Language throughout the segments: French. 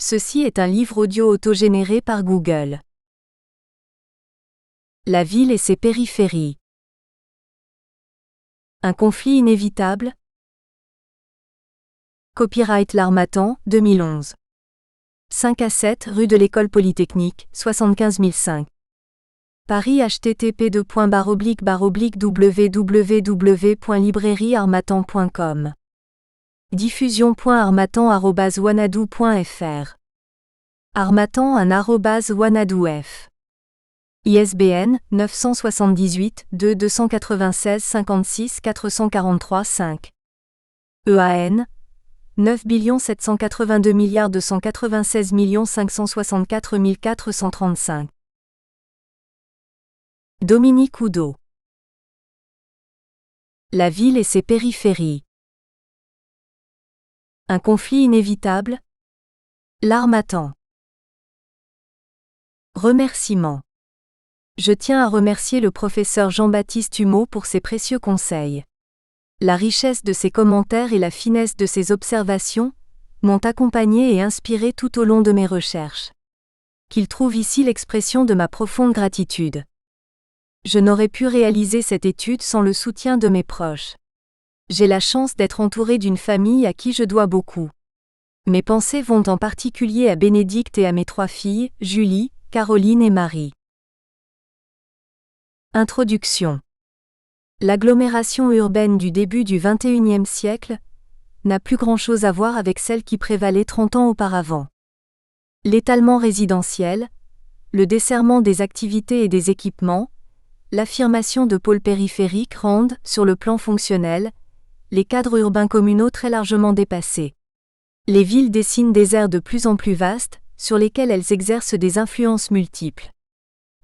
Ceci est un livre audio autogénéré par Google. La ville et ses périphéries. Un conflit inévitable? Copyright L'Harmattan, 2011. 5 à 7 rue de l'École Polytechnique, 75 005. Paris http://www.librairieharmattan.com. Diffusion.harmattan@wanadoo.fr. harmattan@wanadoo.f. ISBN 978 2 296 56 443 5. EAN 9 782 296 564 435. Dominique Oudot. La ville et ses périphéries. Un conflit inévitable? L'Harmattan. Remerciements. Je tiens à remercier le professeur Jean-Baptiste Humeau pour ses précieux conseils. La richesse de ses commentaires et la finesse de ses observations m'ont accompagné et inspiré tout au long de mes recherches. Qu'il trouve ici l'expression de ma profonde gratitude. Je n'aurais pu réaliser cette étude sans le soutien de mes proches. J'ai la chance d'être entouré d'une famille à qui je dois beaucoup. Mes pensées vont en particulier à Bénédicte et à mes 3 filles, Julie, Caroline et Marie. Introduction. L'agglomération urbaine du début du XXIe siècle n'a plus grand-chose à voir avec celle qui prévalait 30 ans auparavant. L'étalement résidentiel, le desserrement des activités et des équipements, l'affirmation de pôles périphériques rendent, sur le plan fonctionnel, les cadres urbains communaux très largement dépassés. Les villes dessinent des aires de plus en plus vastes, sur lesquelles elles exercent des influences multiples.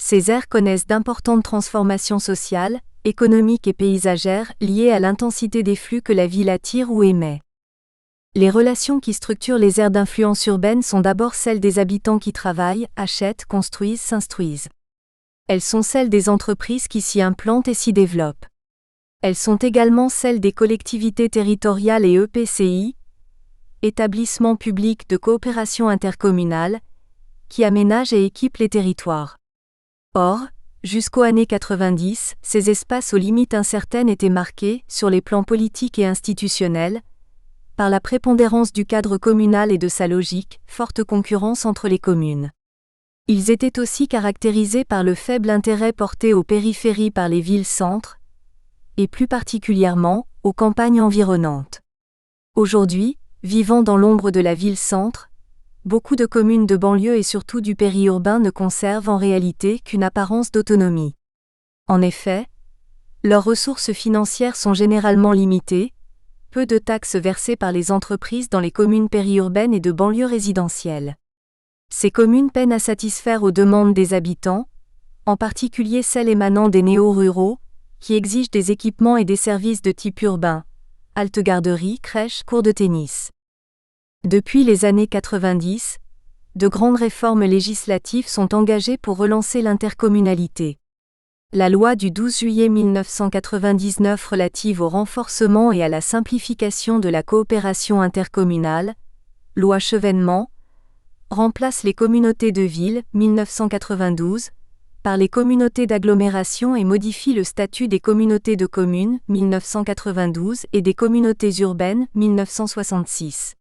Ces aires connaissent d'importantes transformations sociales, économiques et paysagères liées à l'intensité des flux que la ville attire ou émet. Les relations qui structurent les aires d'influence urbaine sont d'abord celles des habitants qui travaillent, achètent, construisent, s'instruisent. Elles sont celles des entreprises qui s'y implantent et s'y développent. Elles sont également celles des collectivités territoriales et EPCI, établissements publics de coopération intercommunale, qui aménagent et équipent les territoires. Or, jusqu'aux années 90, ces espaces aux limites incertaines étaient marqués, sur les plans politiques et institutionnels, par la prépondérance du cadre communal et de sa logique, forte concurrence entre les communes. Ils étaient aussi caractérisés par le faible intérêt porté aux périphéries par les villes-centres, et plus particulièrement, aux campagnes environnantes. Aujourd'hui, vivant dans l'ombre de la ville-centre, beaucoup de communes de banlieue et surtout du périurbain ne conservent en réalité qu'une apparence d'autonomie. En effet, leurs ressources financières sont généralement limitées, peu de taxes versées par les entreprises dans les communes périurbaines et de banlieue résidentielles. Ces communes peinent à satisfaire aux demandes des habitants, en particulier celles émanant des néo-ruraux, qui exigent des équipements et des services de type urbain, halte-garderie, crèche, cours de tennis. Depuis les années 90, de grandes réformes législatives sont engagées pour relancer l'intercommunalité. La loi du 12 juillet 1999 relative au renforcement et à la simplification de la coopération intercommunale, loi Chevènement, remplace les communautés de villes, 1992, par les communautés d'agglomération et modifie le statut des communautés de communes, 1992, et des communautés urbaines, 1966.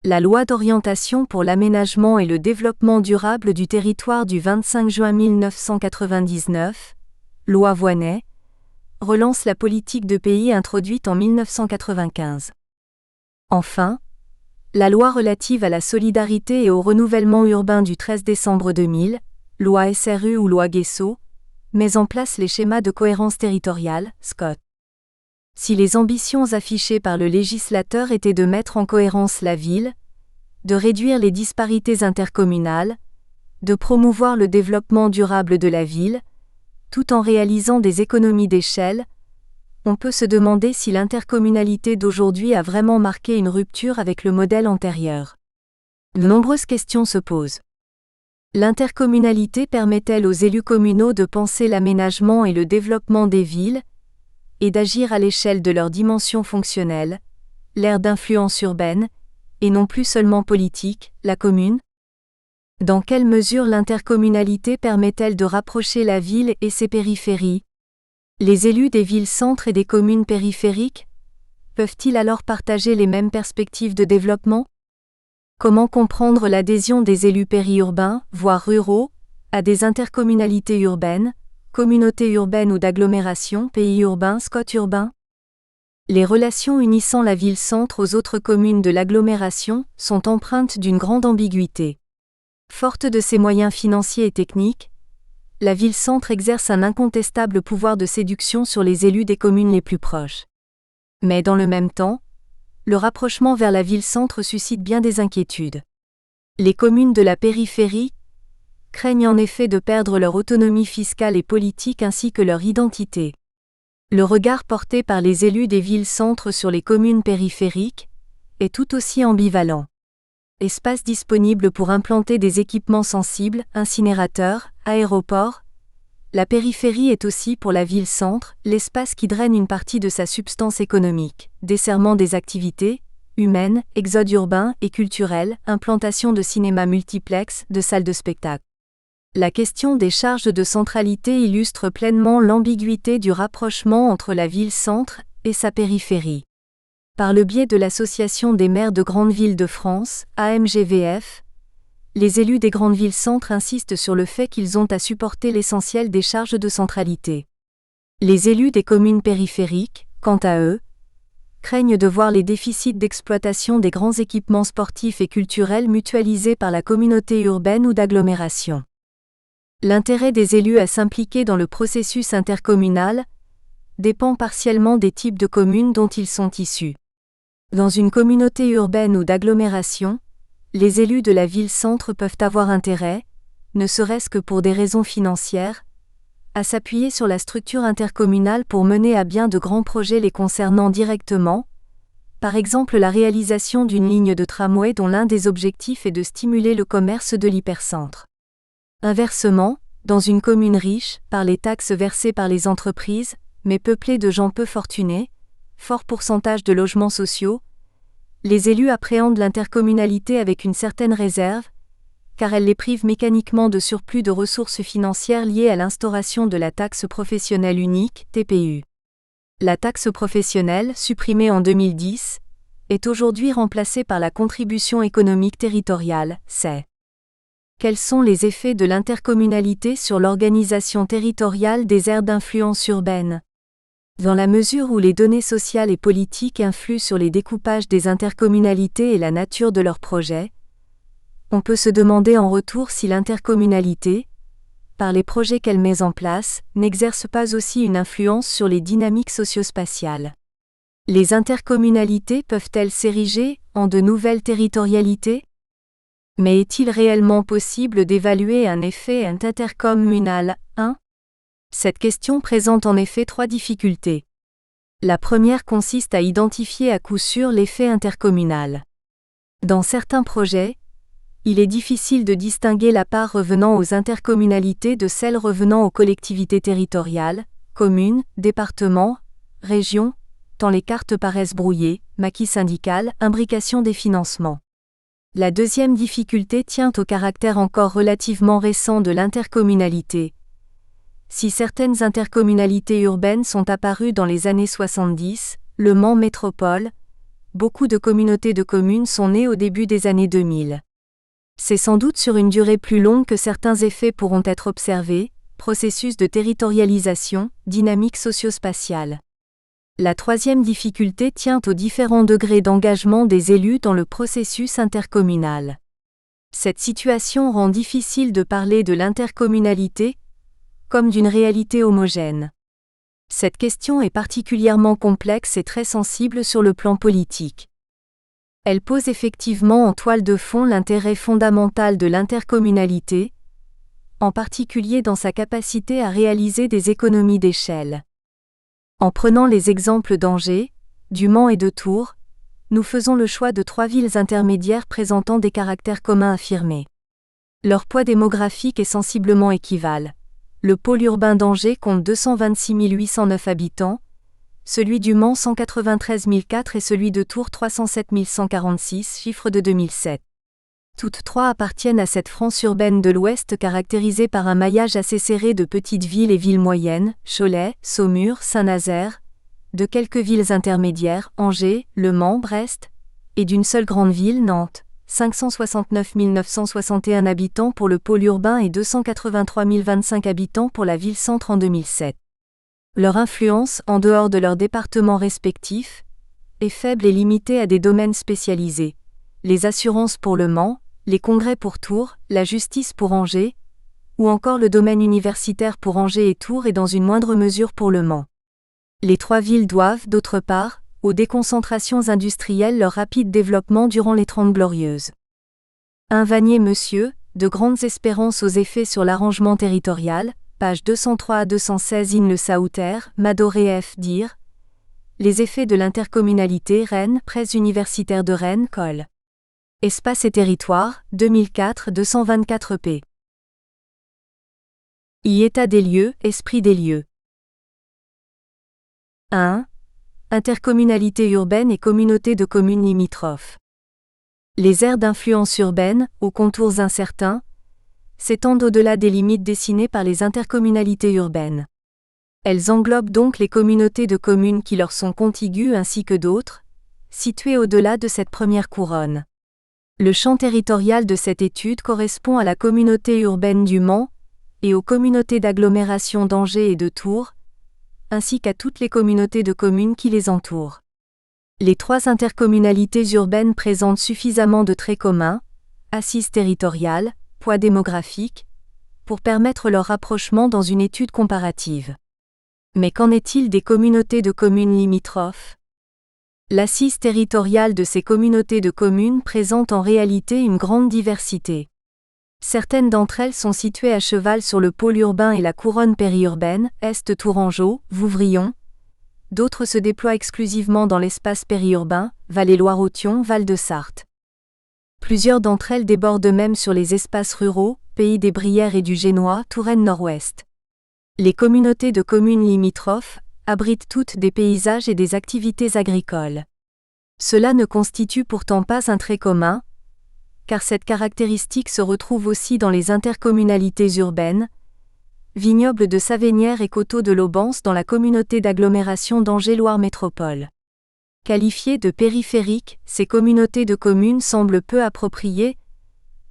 La loi d'orientation pour l'aménagement et le développement durable du territoire du 25 juin 1999, loi Voynet, relance la politique de pays introduite en 1995. Enfin, la loi relative à la solidarité et au renouvellement urbain du 13 décembre 2000, loi SRU ou loi Guesso, met en place les schémas de cohérence territoriale, SCOT. Si les ambitions affichées par le législateur étaient de mettre en cohérence la ville, de réduire les disparités intercommunales, de promouvoir le développement durable de la ville, tout en réalisant des économies d'échelle, on peut se demander si l'intercommunalité d'aujourd'hui a vraiment marqué une rupture avec le modèle antérieur. De nombreuses questions se posent. L'intercommunalité permet-elle aux élus communaux de penser l'aménagement et le développement des villes, et d'agir à l'échelle de leur dimension fonctionnelle, l'ère d'influence urbaine, et non plus seulement politique, la commune? Dans quelle mesure l'intercommunalité permet-elle de rapprocher la ville et ses périphéries? Les élus des villes-centres et des communes périphériques peuvent-ils alors partager les mêmes perspectives de développement? Comment comprendre l'adhésion des élus périurbains, voire ruraux, à des intercommunalités urbaines, communautés urbaines ou d'agglomération, pays urbains, SCOT urbains? Les relations unissant la ville-centre aux autres communes de l'agglomération sont empreintes d'une grande ambiguïté. Forte de ses moyens financiers et techniques, la ville-centre exerce un incontestable pouvoir de séduction sur les élus des communes les plus proches. Mais dans le même temps, le rapprochement vers la ville-centre suscite bien des inquiétudes. Les communes de la périphérie craignent en effet de perdre leur autonomie fiscale et politique ainsi que leur identité. Le regard porté par les élus des villes-centres sur les communes périphériques est tout aussi ambivalent. Espaces disponibles pour implanter des équipements sensibles, incinérateurs, aéroports. La périphérie est aussi pour la ville-centre l'espace qui draine une partie de sa substance économique, desserrement des activités humaines, exode urbain et culturel, implantation de cinémas multiplex, de salles de spectacle. La question des charges de centralité illustre pleinement l'ambiguïté du rapprochement entre la ville-centre et sa périphérie. Par le biais de l'Association des maires de grandes villes de France, AMGVF, les élus des grandes villes-centres insistent sur le fait qu'ils ont à supporter l'essentiel des charges de centralité. Les élus des communes périphériques, quant à eux, craignent de voir les déficits d'exploitation des grands équipements sportifs et culturels mutualisés par la communauté urbaine ou d'agglomération. L'intérêt des élus à s'impliquer dans le processus intercommunal dépend partiellement des types de communes dont ils sont issus. Dans une communauté urbaine ou d'agglomération, les élus de la ville-centre peuvent avoir intérêt, ne serait-ce que pour des raisons financières, à s'appuyer sur la structure intercommunale pour mener à bien de grands projets les concernant directement, par exemple la réalisation d'une ligne de tramway dont l'un des objectifs est de stimuler le commerce de l'hypercentre. Inversement, dans une commune riche, par les taxes versées par les entreprises, mais peuplée de gens peu fortunés, fort pourcentage de logements sociaux, les élus appréhendent l'intercommunalité avec une certaine réserve, car elle les prive mécaniquement de surplus de ressources financières liées à l'instauration de la taxe professionnelle unique, TPU. La taxe professionnelle, supprimée en 2010, est aujourd'hui remplacée par la contribution économique territoriale, CET. Quels sont les effets de l'intercommunalité sur l'organisation territoriale des aires d'influence urbaine? Dans la mesure où les données sociales et politiques influent sur les découpages des intercommunalités et la nature de leurs projets, on peut se demander en retour si l'intercommunalité, par les projets qu'elle met en place, n'exerce pas aussi une influence sur les dynamiques socio-spatiales. Les intercommunalités peuvent-elles s'ériger en de nouvelles territorialités? Mais est-il réellement possible d'évaluer un effet intercommunal 1? Cette question présente en effet trois difficultés. La première consiste à identifier à coup sûr l'effet intercommunal. Dans certains projets, il est difficile de distinguer la part revenant aux intercommunalités de celle revenant aux collectivités territoriales, communes, départements, régions, tant les cartes paraissent brouillées, maquis syndical, imbrication des financements. La deuxième difficulté tient au caractère encore relativement récent de l'intercommunalité. Si certaines intercommunalités urbaines sont apparues dans les années 70, Le Mans Métropole, beaucoup de communautés de communes sont nées au début des années 2000. C'est sans doute sur une durée plus longue que certains effets pourront être observés, processus de territorialisation, dynamique socio-spatiale. La troisième difficulté tient aux différents degrés d'engagement des élus dans le processus intercommunal. Cette situation rend difficile de parler de l'intercommunalité comme d'une réalité homogène. Cette question est particulièrement complexe et très sensible sur le plan politique. Elle pose effectivement en toile de fond l'intérêt fondamental de l'intercommunalité, en particulier dans sa capacité à réaliser des économies d'échelle. En prenant les exemples d'Angers, du Mans et de Tours, nous faisons le choix de trois villes intermédiaires présentant des caractères communs affirmés. Leur poids démographique est sensiblement équivalent. Le pôle urbain d'Angers compte 226 809 habitants, celui du Mans 193 004 et celui de Tours 307 146, chiffre de 2007. Toutes trois appartiennent à cette France urbaine de l'Ouest caractérisée par un maillage assez serré de petites villes et villes moyennes, Cholet, Saumur, Saint-Nazaire, de quelques villes intermédiaires, Angers, Le Mans, Brest, et d'une seule grande ville, Nantes, 569 961 habitants pour le pôle urbain et 283 025 habitants pour la ville-centre en 2007. Leur influence, en dehors de leurs départements respectifs, est faible et limitée à des domaines spécialisés. Les assurances pour Le Mans, les congrès pour Tours, la justice pour Angers, ou encore le domaine universitaire pour Angers et Tours et dans une moindre mesure pour Le Mans. Les trois villes doivent, d'autre part, aux déconcentrations industrielles leur rapide développement durant les 30 Glorieuses. Un Vanier Monsieur, de grandes espérances aux effets sur l'arrangement territorial, pages 203 à 216 in Le Sauter, Madoré F. Dire. Les effets de l'intercommunalité Rennes, Presse universitaire de Rennes, Col. Espace et territoire, 2004 224 p. État des lieux, esprit des lieux. 1. Intercommunalité urbaine et communauté de communes limitrophes. Les aires d'influence urbaine, aux contours incertains, s'étendent au-delà des limites dessinées par les intercommunalités urbaines. Elles englobent donc les communautés de communes qui leur sont contiguës ainsi que d'autres, situées au-delà de cette première couronne. Le champ territorial de cette étude correspond à la communauté urbaine du Mans et aux communautés d'agglomération d'Angers et de Tours, ainsi qu'à toutes les communautés de communes qui les entourent. Les trois intercommunalités urbaines présentent suffisamment de traits communs, assises territoriales, poids démographique, pour permettre leur rapprochement dans une étude comparative. Mais qu'en est-il des communautés de communes limitrophes ? L'assise territoriale de ces communautés de communes présente en réalité une grande diversité. Certaines d'entre elles sont situées à cheval sur le pôle urbain et la couronne périurbaine, Est Tourangeau, Vouvrion. D'autres se déploient exclusivement dans l'espace périurbain, Vallée-Loire-Authion, Val-de-Sarthe. Plusieurs d'entre elles débordent même sur les espaces ruraux, Pays des Brières et du Génois, Touraine Nord-Ouest. Les communautés de communes limitrophes abritent toutes des paysages et des activités agricoles. Cela ne constitue pourtant pas un trait commun, car cette caractéristique se retrouve aussi dans les intercommunalités urbaines, vignobles de Savénières et coteaux de l'Aubance dans la communauté d'agglomération d'Angers-Loire Métropole. Qualifiées de périphériques, ces communautés de communes semblent peu appropriées,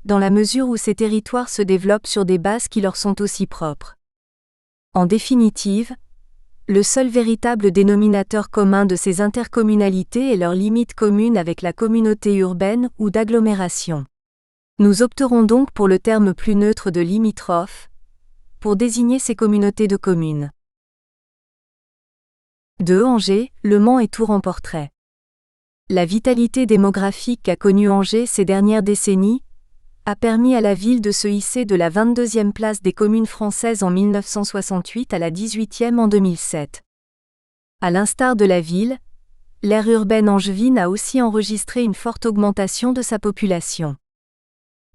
dans la mesure où ces territoires se développent sur des bases qui leur sont aussi propres. En définitive, le seul véritable dénominateur commun de ces intercommunalités est leur limite commune avec la communauté urbaine ou d'agglomération. Nous opterons donc pour le terme plus neutre de limitrophe, pour désigner ces communautés de communes. 2. Angers, Le Mans et Tours en portrait. La vitalité démographique qu'a connue Angers ces dernières décennies a permis à la ville de se hisser de la 22e place des communes françaises en 1968 à la 18e en 2007. À l'instar de la ville, l'aire urbaine angevine a aussi enregistré une forte augmentation de sa population.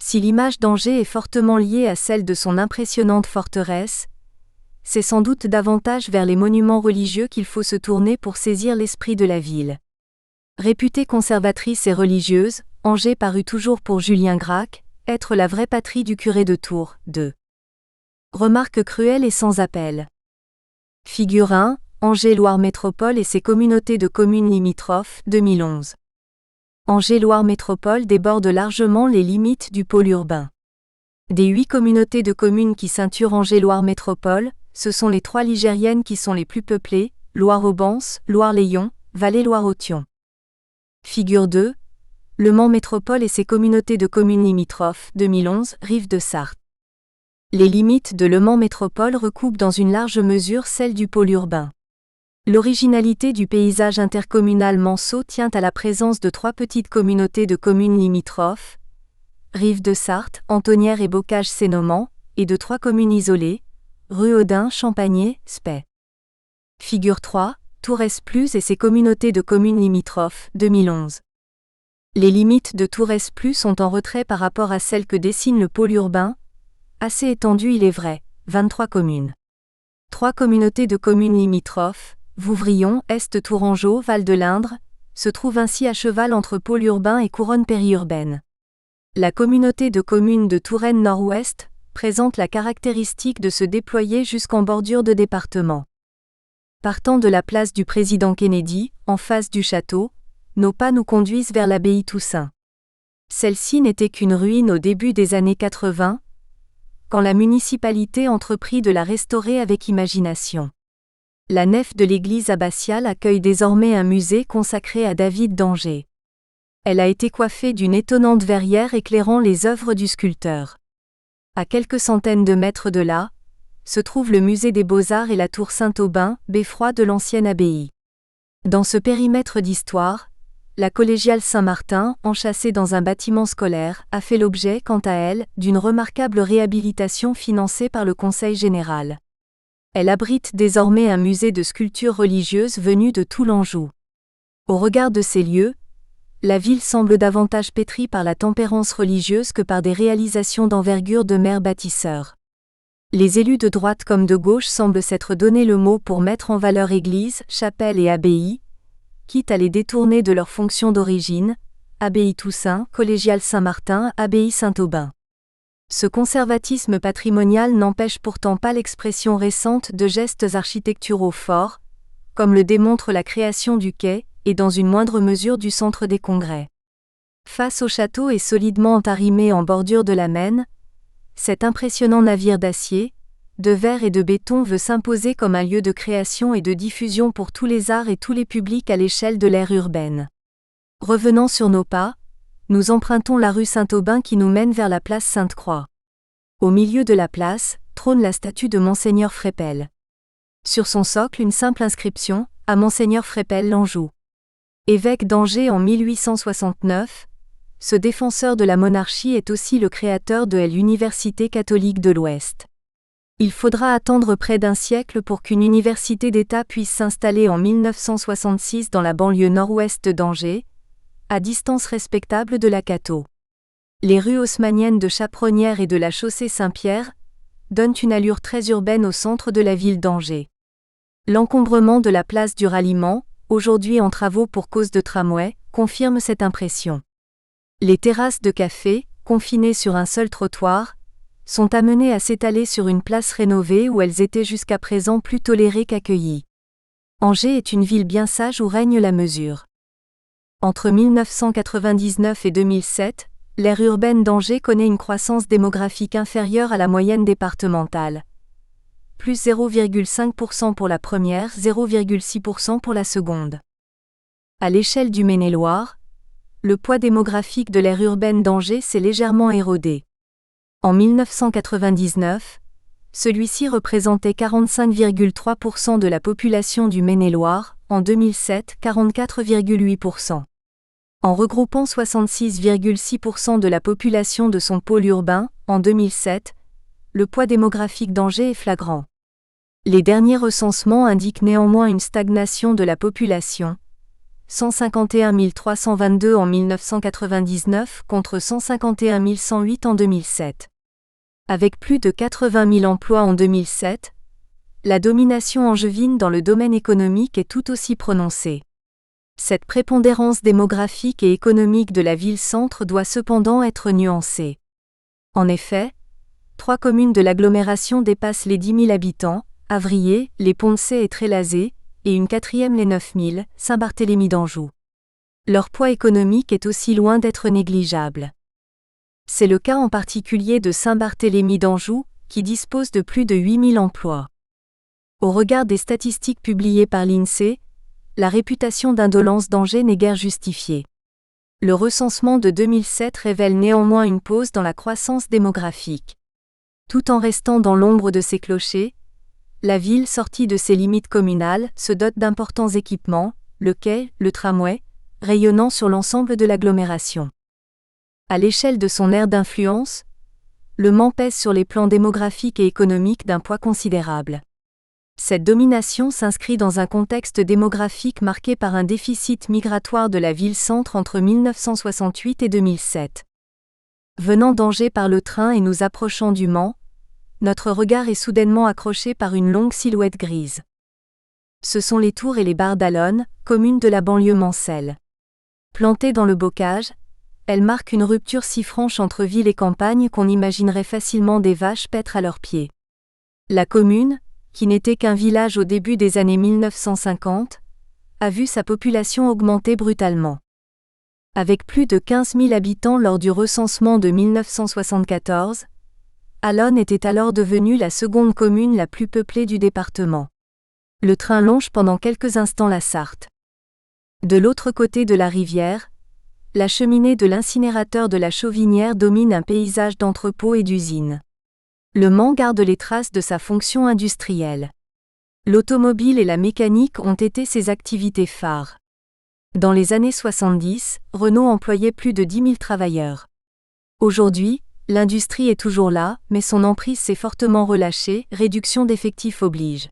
Si l'image d'Angers est fortement liée à celle de son impressionnante forteresse, c'est sans doute davantage vers les monuments religieux qu'il faut se tourner pour saisir l'esprit de la ville. Réputée conservatrice et religieuse, Angers parut toujours pour Julien Gracq être la vraie patrie du curé de Tours. 2. Remarque cruelle et sans appel. Figure 1, Angers-Loire Métropole et ses communautés de communes limitrophes, 2011. Angers-Loire Métropole déborde largement les limites du pôle urbain. Des 8 communautés de communes qui ceinturent Angers-Loire Métropole, ce sont les 3 ligériennes qui sont les plus peuplées, Loire-Aubance, Loire-Layon, Vallée-Loire-Authion. Figure 2, Le Mans Métropole et ses communautés de communes limitrophes, 2011, Rive de Sarthe. Les limites de Le Mans Métropole recoupent dans une large mesure celles du pôle urbain. L'originalité du paysage intercommunal manceau tient à la présence de 3 petites communautés de communes limitrophes, Rive de Sarthe, Antonnières et Bocage-Sénoman, et de 3 communes isolées, Ruaudin, Champagné, Spey. Figure 3, Tours-Plus et ses communautés de communes limitrophes, 2011. Les limites de Tours-Plus sont en retrait par rapport à celles que dessine le pôle urbain, assez étendu il est vrai, 23 communes. 3 communautés de communes limitrophes, Vouvrion, Est Tourangeau, Val de l'Indre, se trouvent ainsi à cheval entre pôle urbain et couronne périurbaine. La communauté de communes de Touraine Nord-Ouest présente la caractéristique de se déployer jusqu'en bordure de département. Partant de la place du président Kennedy, en face du château, nos pas nous conduisent vers l'abbaye Toussaint. Celle-ci n'était qu'une ruine au début des années 80, quand la municipalité entreprit de la restaurer avec imagination. La nef de l'église abbatiale accueille désormais un musée consacré à David d'Angers. Elle a été coiffée d'une étonnante verrière éclairant les œuvres du sculpteur. À quelques centaines de mètres de là, se trouve le musée des Beaux-Arts et la tour Saint-Aubin, beffroi de l'ancienne abbaye. Dans ce périmètre d'histoire, la collégiale Saint-Martin, enchâssée dans un bâtiment scolaire, a fait l'objet, quant à elle, d'une remarquable réhabilitation financée par le Conseil général. Elle abrite désormais un musée de sculptures religieuses venues de tout l'Anjou. Au regard de ces lieux, la ville semble davantage pétrie par la tempérance religieuse que par des réalisations d'envergure de maires bâtisseurs. Les élus de droite comme de gauche semblent s'être donné le mot pour mettre en valeur églises, chapelles et abbayes, quitte à les détourner de leur fonction d'origine, abbaye Toussaint, collégiale Saint-Martin, abbaye Saint-Aubin. Ce conservatisme patrimonial n'empêche pourtant pas l'expression récente de gestes architecturaux forts, comme le démontre la création du quai, et dans une moindre mesure du centre des congrès. Face au château et solidement entarimé en bordure de la Maine, cet impressionnant navire d'acier, de verre et de béton veut s'imposer comme un lieu de création et de diffusion pour tous les arts et tous les publics à l'échelle de l'ère urbaine. Revenant sur nos pas, nous empruntons la rue Saint-Aubin qui nous mène vers la place Sainte-Croix. Au milieu de la place, trône la statue de Monseigneur Frépel. Sur son socle une simple inscription, à Monseigneur Frépel l'Anjou. Évêque d'Angers en 1869, ce défenseur de la monarchie est aussi le créateur de l'Université catholique de l'Ouest. Il faudra attendre près d'un siècle pour qu'une université d'État puisse s'installer en 1966 dans la banlieue nord-ouest d'Angers, à distance respectable de la Cato. Les rues haussmanniennes de Chaperonnière et de la chaussée Saint-Pierre donnent une allure très urbaine au centre de la ville d'Angers. L'encombrement de la place du Ralliement, aujourd'hui en travaux pour cause de tramway, confirme cette impression. Les terrasses de café, confinées sur un seul trottoir, sont amenées à s'étaler sur une place rénovée où elles étaient jusqu'à présent plus tolérées qu'accueillies. Angers est une ville bien sage où règne la mesure. Entre 1999 et 2007, l'aire urbaine d'Angers connaît une croissance démographique inférieure à la moyenne départementale. Plus 0,5% pour la première, 0,6% pour la seconde. À l'échelle du Maine-et-Loire, le poids démographique de l'aire urbaine d'Angers s'est légèrement érodé. En 1999, celui-ci représentait 45,3% de la population du Maine-et-Loire, en 2007, 44,8%. En regroupant 66,6% de la population de son pôle urbain, en 2007, le poids démographique d'Angers est flagrant. Les derniers recensements indiquent néanmoins une stagnation de la population, 151 322 en 1999 contre 151 108 en 2007. Avec plus de 80 000 emplois en 2007, la domination angevine dans le domaine économique est tout aussi prononcée. Cette prépondérance démographique et économique de la ville-centre doit cependant être nuancée. En effet, 3 communes de l'agglomération dépassent les 10 000 habitants, Avrier, Les Ponts-de-Cé et Trélazé, et une 4e les 9 000, Saint-Barthélemy d'Anjou. Leur poids économique est aussi loin d'être négligeable. C'est le cas en particulier de Saint-Barthélemy d'Anjou, qui dispose de plus de 8 000 emplois. Au regard des statistiques publiées par l'INSEE, la réputation d'indolence d'Angers n'est guère justifiée. Le recensement de 2007 révèle néanmoins une pause dans la croissance démographique. Tout en restant dans l'ombre de ses clochers, la ville sortie de ses limites communales se dote d'importants équipements, le quai, le tramway, rayonnant sur l'ensemble de l'agglomération. À l'échelle de son aire d'influence, le Mans pèse sur les plans démographiques et économiques d'un poids considérable. Cette domination s'inscrit dans un contexte démographique marqué par un déficit migratoire de la ville-centre entre 1968 et 2007. Venant d'Angers par le train et nous approchant du Mans, notre regard est soudainement accroché par une longue silhouette grise. Ce sont les Tours et les Barres d'Allonne, communes de la banlieue mancelle. Plantées dans le bocage, Elle marque une rupture si franche entre ville et campagne qu'on imaginerait facilement des vaches paître à leurs pieds. La commune, qui n'était qu'un village au début des années 1950, a vu sa population augmenter brutalement. Avec plus de 15 000 habitants lors du recensement de 1974, Allonnes était alors devenue la seconde commune la plus peuplée du département. Le train longe pendant quelques instants la Sarthe. De l'autre côté de la rivière, la cheminée de l'incinérateur de la Chauvinière domine un paysage d'entrepôts et d'usines. Le Mans garde les traces de sa fonction industrielle. L'automobile et la mécanique ont été ses activités phares. Dans les années 70, Renault employait plus de 10 000 travailleurs. Aujourd'hui, l'industrie est toujours là, mais son emprise s'est fortement relâchée, réduction d'effectifs oblige.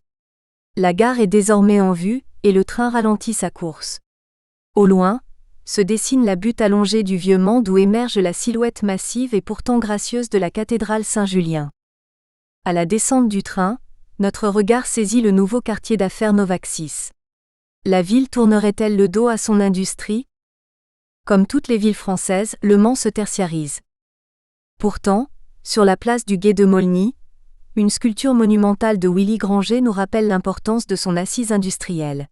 La gare est désormais en vue, et le train ralentit sa course. Au loin, se dessine la butte allongée du Vieux-Mans d'où émerge la silhouette massive et pourtant gracieuse de la cathédrale Saint-Julien. À la descente du train, notre regard saisit le nouveau quartier d'affaires Novaxis. La ville tournerait-elle le dos à son industrie ? Comme toutes les villes françaises, Le Mans se tertiarise. Pourtant, sur la place du Gué de Maulny, une sculpture monumentale de Willy Granger nous rappelle l'importance de son assise industrielle.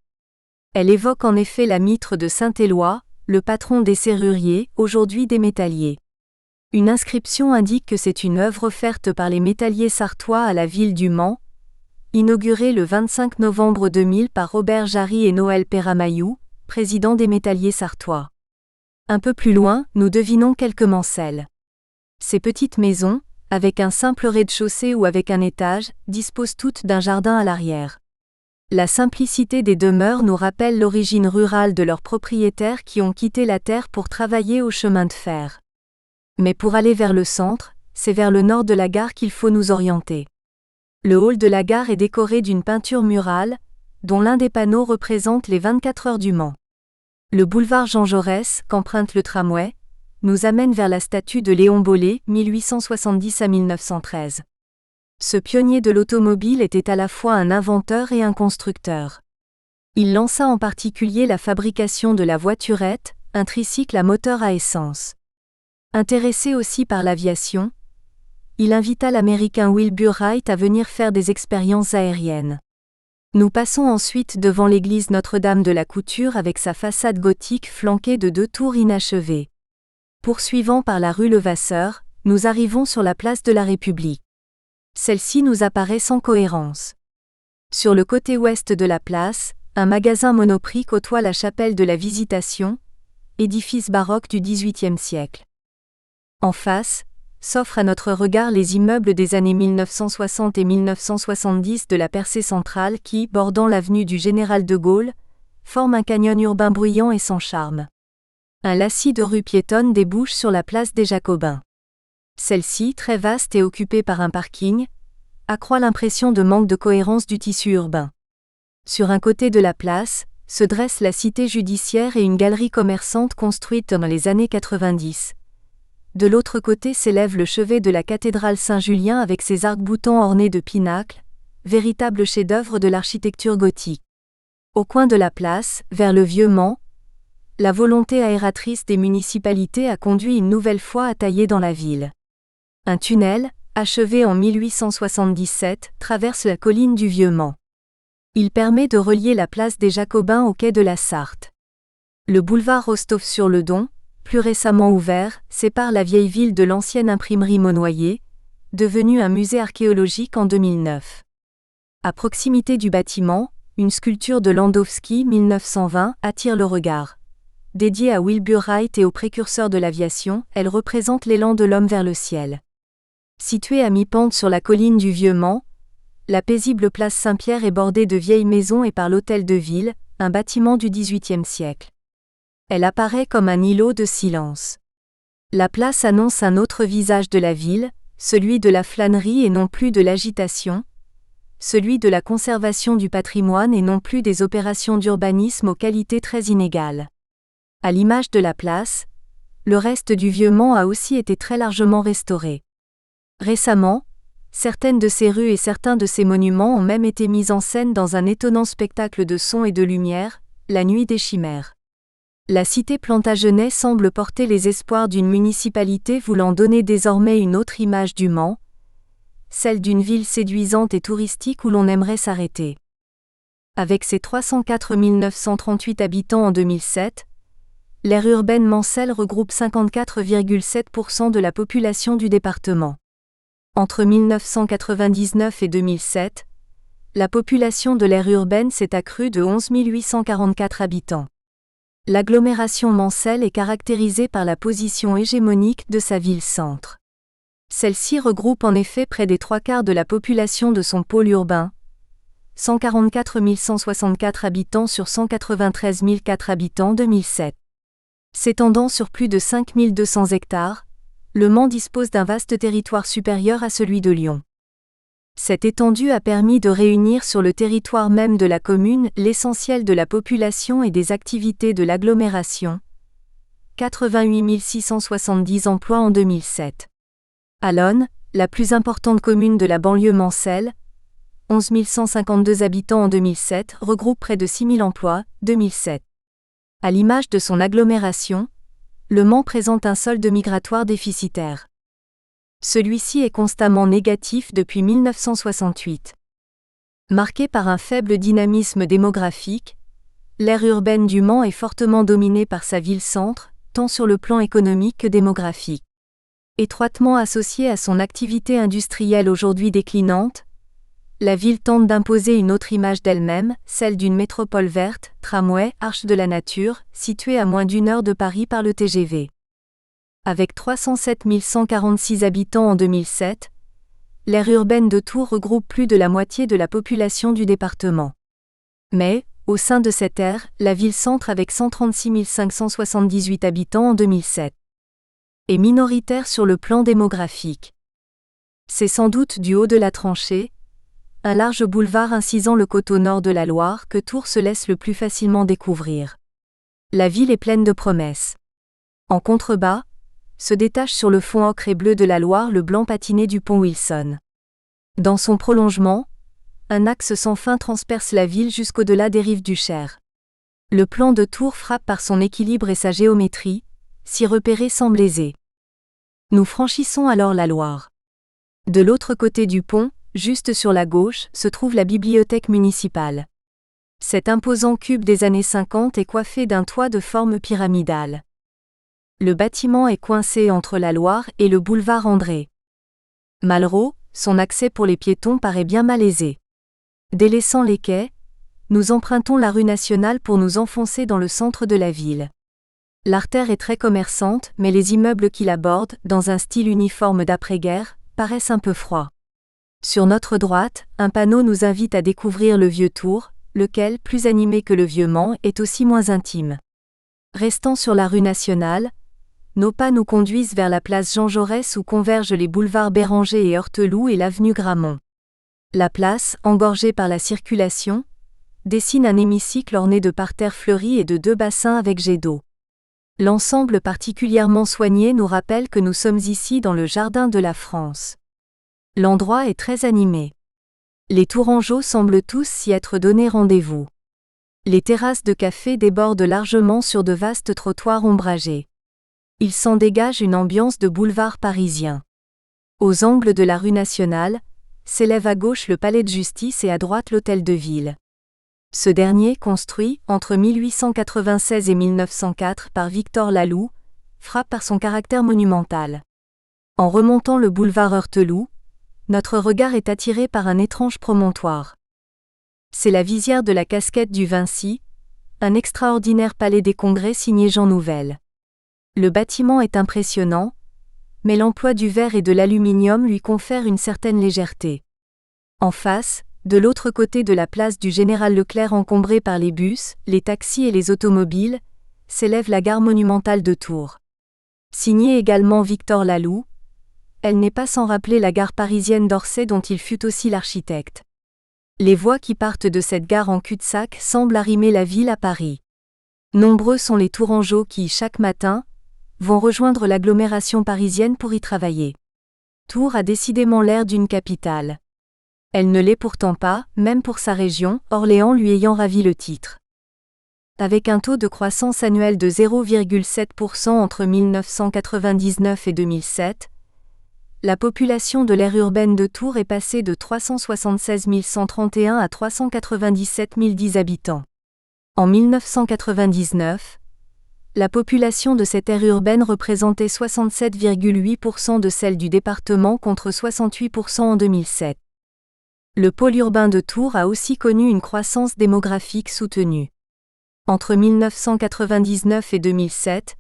Elle évoque en effet la mitre de Saint-Éloi, le patron des serruriers, aujourd'hui des métalliers. Une inscription indique que c'est une œuvre offerte par les métalliers sartois à la ville du Mans, inaugurée le 25 novembre 2000 par Robert Jarry et Noël Perramayou, président des métalliers sartois. Un peu plus loin, nous devinons quelques mancelles. Ces petites maisons, avec un simple rez-de-chaussée ou avec un étage, disposent toutes d'un jardin à l'arrière. La simplicité des demeures nous rappelle l'origine rurale de leurs propriétaires qui ont quitté la terre pour travailler au chemin de fer. Mais pour aller vers le centre, c'est vers le nord de la gare qu'il faut nous orienter. Le hall de la gare est décoré d'une peinture murale, dont l'un des panneaux représente les 24 heures du Mans. Le boulevard Jean Jaurès, qu'emprunte le tramway, nous amène vers la statue de Léon Bollée, 1870 à 1913. Ce pionnier de l'automobile était à la fois un inventeur et un constructeur. Il lança en particulier la fabrication de la voiturette, un tricycle à moteur à essence. Intéressé aussi par l'aviation, il invita l'Américain Wilbur Wright à venir faire des expériences aériennes. Nous passons ensuite devant l'église Notre-Dame de la Couture avec sa façade gothique flanquée de 2 tours inachevées. Poursuivant par la rue Levasseur, nous arrivons sur la place de la République. Celle-ci nous apparaît sans cohérence. Sur le côté ouest de la place, un magasin Monoprix côtoie la chapelle de la Visitation, édifice baroque du XVIIIe siècle. En face, s'offrent à notre regard les immeubles des années 1960 et 1970 de la percée centrale qui, bordant l'avenue du Général de Gaulle, forment un canyon urbain bruyant et sans charme. Un lacis de rues piétonnes débouche sur la place des Jacobins. Celle-ci, très vaste et occupée par un parking, accroît l'impression de manque de cohérence du tissu urbain. Sur un côté de la place, se dresse la cité judiciaire et une galerie commerçante construite dans les années 90. De l'autre côté s'élève le chevet de la cathédrale Saint-Julien avec ses arcs-boutants ornés de pinacles, véritable chef-d'œuvre de l'architecture gothique. Au coin de la place, vers le Vieux-Mans, la volonté aératrice des municipalités a conduit une nouvelle fois à tailler dans la ville. Un tunnel, achevé en 1877, traverse la colline du Vieux-Mans. Il permet de relier la place des Jacobins au quai de la Sarthe. Le boulevard Rostov-sur-le-Don, plus récemment ouvert, sépare la vieille ville de l'ancienne imprimerie Monnoyer, devenue un musée archéologique en 2009. À proximité du bâtiment, une sculpture de Landowski 1920 attire le regard. Dédiée à Wilbur Wright et aux précurseurs de l'aviation, elle représente l'élan de l'homme vers le ciel. Située à mi-pente sur la colline du Vieux-Mans, la paisible place Saint-Pierre est bordée de vieilles maisons et par l'hôtel de ville, un bâtiment du XVIIIe siècle. Elle apparaît comme un îlot de silence. La place annonce un autre visage de la ville, celui de la flânerie et non plus de l'agitation, celui de la conservation du patrimoine et non plus des opérations d'urbanisme aux qualités très inégales. À l'image de la place, le reste du Vieux-Mans a aussi été très largement restauré. Récemment, certaines de ces rues et certains de ces monuments ont même été mis en scène dans un étonnant spectacle de son et de lumière, La Nuit des Chimères. La cité Plantagenet semble porter les espoirs d'une municipalité voulant donner désormais une autre image du Mans, celle d'une ville séduisante et touristique où l'on aimerait s'arrêter. Avec ses 304 938 habitants en 2007, l'aire urbaine mancelle regroupe 54,7% de la population du département. Entre 1999 et 2007, la population de l'aire urbaine s'est accrue de 11 844 habitants. L'agglomération mancelle est caractérisée par la position hégémonique de sa ville-centre. Celle-ci regroupe en effet près des 3/4 de la population de son pôle urbain, 144 164 habitants sur 193 004 habitants en 2007. S'étendant sur plus de 5 200 hectares, le Mans dispose d'un vaste territoire supérieur à celui de Lyon. Cette étendue a permis de réunir sur le territoire même de la commune l'essentiel de la population et des activités de l'agglomération. 88 670 emplois en 2007. Allonnes, la plus importante commune de la banlieue mancelle, 11 152 habitants en 2007, regroupe près de 6 000 emplois, 2007. À l'image de son agglomération, le Mans présente un solde migratoire déficitaire. Celui-ci est constamment négatif depuis 1968. Marqué par un faible dynamisme démographique, l'aire urbaine du Mans est fortement dominée par sa ville-centre, tant sur le plan économique que démographique. Étroitement associée à son activité industrielle aujourd'hui déclinante, la ville tente d'imposer une autre image d'elle-même, celle d'une métropole verte, tramway, arche de la nature, située à moins d'1 heure de Paris par le TGV. Avec 307 146 habitants en 2007, l'aire urbaine de Tours regroupe plus de la moitié de la population du département. Mais, au sein de cette aire, la ville-centre avec 136 578 habitants en 2007 est minoritaire sur le plan démographique. C'est sans doute du haut de la tranchée, un large boulevard incisant le coteau nord de la Loire que Tours se laisse le plus facilement découvrir. La ville est pleine de promesses. En contrebas, se détache sur le fond ocre et bleu de la Loire le blanc patiné du pont Wilson. Dans son prolongement, un axe sans fin transperce la ville jusqu'au-delà des rives du Cher. Le plan de Tours frappe par son équilibre et sa géométrie, s'y repérer semble aisé. Nous franchissons alors la Loire. De l'autre côté du pont, juste sur la gauche, se trouve la bibliothèque municipale. Cet imposant cube des années 50 est coiffé d'un toit de forme pyramidale. Le bâtiment est coincé entre la Loire et le boulevard André Malraux, son accès pour les piétons paraît bien malaisé. Délaissant les quais, nous empruntons la rue nationale pour nous enfoncer dans le centre de la ville. L'artère est très commerçante, mais les immeubles qui l'abordent, dans un style uniforme d'après-guerre, paraissent un peu froids. Sur notre droite, un panneau nous invite à découvrir le vieux Tours, lequel, plus animé que le vieux Mans, est aussi moins intime. Restant sur la rue nationale, nos pas nous conduisent vers la place Jean Jaurès où convergent les boulevards Béranger et Heurteloup et l'avenue Grammont. La place, engorgée par la circulation, dessine un hémicycle orné de parterres fleuris et de 2 bassins avec jets d'eau. L'ensemble particulièrement soigné nous rappelle que nous sommes ici dans le jardin de la France. L'endroit est très animé. Les Tourangeaux semblent tous s'y être donné rendez-vous. Les terrasses de café débordent largement sur de vastes trottoirs ombragés. Il s'en dégage une ambiance de boulevard parisien. Aux angles de la rue nationale, s'élève à gauche le palais de justice et à droite l'hôtel de ville. Ce dernier, construit entre 1896 et 1904 par Victor Laloux, frappe par son caractère monumental. En remontant le boulevard Heurteloup, notre regard est attiré par un étrange promontoire. C'est la visière de la casquette du Vinci, un extraordinaire palais des congrès signé Jean Nouvel. Le bâtiment est impressionnant, mais l'emploi du verre et de l'aluminium lui confère une certaine légèreté. En face, de l'autre côté de la place du Général Leclerc encombrée par les bus, les taxis et les automobiles, s'élève la gare monumentale de Tours. Signée également Victor Laloux, elle n'est pas sans rappeler la gare parisienne d'Orsay dont il fut aussi l'architecte. Les voies qui partent de cette gare en cul-de-sac semblent arrimer la ville à Paris. Nombreux sont les Tourangeaux qui, chaque matin, vont rejoindre l'agglomération parisienne pour y travailler. Tours a décidément l'air d'une capitale. Elle ne l'est pourtant pas, même pour sa région, Orléans lui ayant ravi le titre. Avec un taux de croissance annuel de 0,7% entre 1999 et 2007, la population de l'aire urbaine de Tours est passée de 376 131 à 397 010 habitants. En 1999, la population de cette aire urbaine représentait 67,8% de celle du département contre 68% en 2007. Le pôle urbain de Tours a aussi connu une croissance démographique soutenue. Entre 1999 et 2007,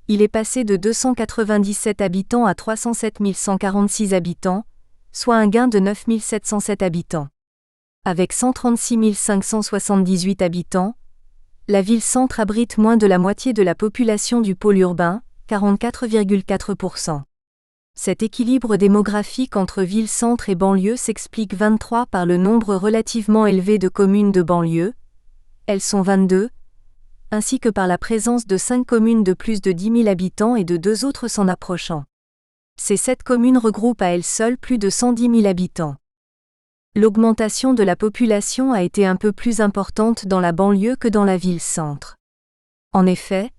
il est passé de 297 habitants à 307 146 habitants, soit un gain de 9 707 habitants. Avec 136 578 habitants, la ville-centre abrite moins de la moitié de la population du pôle urbain, 44,4%. Cet équilibre démographique entre ville-centre et banlieue s'explique 23 par le nombre relativement élevé de communes de banlieue, elles sont 22, ainsi que par la présence de 5 communes de plus de 10 000 habitants et de 2 autres s'en approchant. Ces 7 communes regroupent à elles seules plus de 110 000 habitants. L'augmentation de la population a été un peu plus importante dans la banlieue que dans la ville-centre. En effet,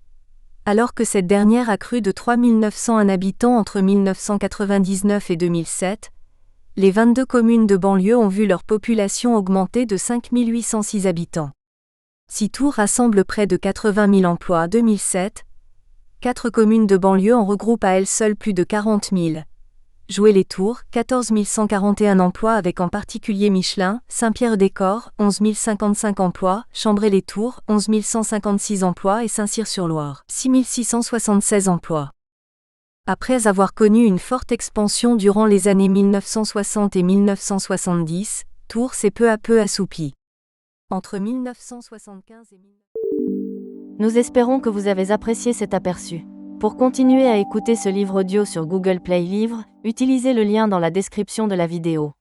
alors que cette dernière a cru de 3 901 habitants entre 1999 et 2007, les 22 communes de banlieue ont vu leur population augmenter de 5 806 habitants. Si Tours rassemble près de 80 000 emplois en 2007, 4 communes de banlieue en regroupent à elles seules plus de 40 000. Joué-les-Tours, 14 141 emplois avec en particulier Michelin, Saint-Pierre-des-Corps, 11 055 emplois, Chambray-les-Tours, 11 156 emplois et Saint-Cyr-sur-Loire, 6 676 emplois. Après avoir connu une forte expansion durant les années 1960 et 1970, Tours s'est peu à peu assoupi. Entre 1975 et 19... Nous espérons que vous avez apprécié cet aperçu. Pour continuer à écouter ce livre audio sur Google Play Livres, utilisez le lien dans la description de la vidéo.